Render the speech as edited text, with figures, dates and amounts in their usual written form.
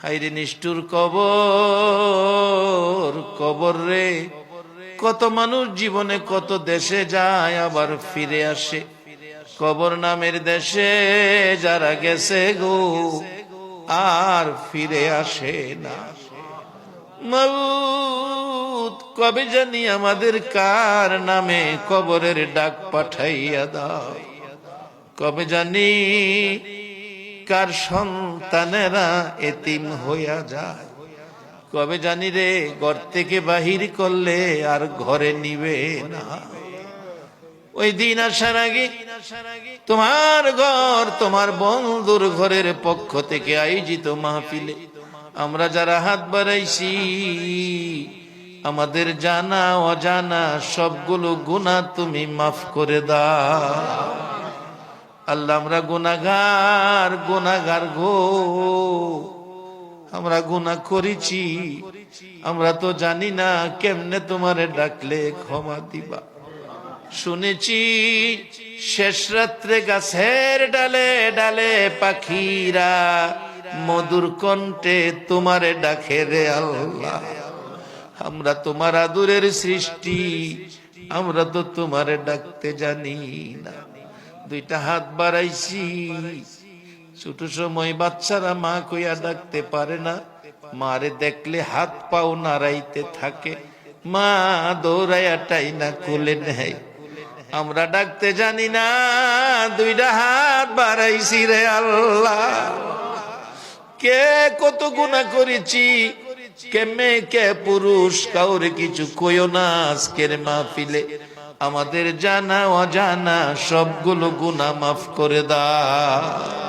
হাইরে নিষ্ঠুর কবর, কবর রে। কত মানুষ জীবনে কত দেশে যায় আবার ফিরে আসে, কবর নামের দেশে যারা গেছে গো আর ফিরে আসে না। মাউত কবে জানি আমাদের কার নামে কবরের ডাক পাঠাইয়া দাও, কবে জানি কার সন্তানেরা এতিম হইয়া যায়, কবে জানি রে ঘর থেকে বাহির করলে আর ঘরে নিবে না। ওই দিন আসার আগে তোমার ঘর, তোমার বন্ধুর ঘরের পক্ষ থেকে আয়োজিত মাহফিলে আমরা যারা হাত বাড়াইছি, আমাদের জানা অজানা সবগুলো গুনাহ তুমি মাফ করে দাও। আল্লাহ, আমরা গুনাহগার, গুনাহগার গো, আমরা গুনাহ করেছি, আমরা তো জানি না কেমনে তোমারে ডাকলে ক্ষমা দিবা। শুনেছি শেষ রাত্রে গাছের ডালে ডালে পাখিরা মধুর কণ্ঠে তোমারে ডাকে রে আল্লাহ। আমরা তোমার আদরের সৃষ্টি, আমরা তো তোমারে ডাকতে জানি না। দুইটা হাত বাড়াইছি, ছোট সময় বাচ্চারা মা কইয়া ডাকতে পারে না, মারে দেখলে হাত পাও নাড়াইতে থাকে, মা দৌড়াইয়া টাইনা কোলে নেয়। আমরা ডাকতে জানি না, দুইটা হাত বাড়াইছি রে আল্লাহ। কে কত গুনাহ করেছি, কে মেয়ে কে পুরুষ, কাউরে কিছু কইও না। আজকের মাহফিলে আমাদের জানা অজানা সবগুলো গুনাহ মাফ করে দাও।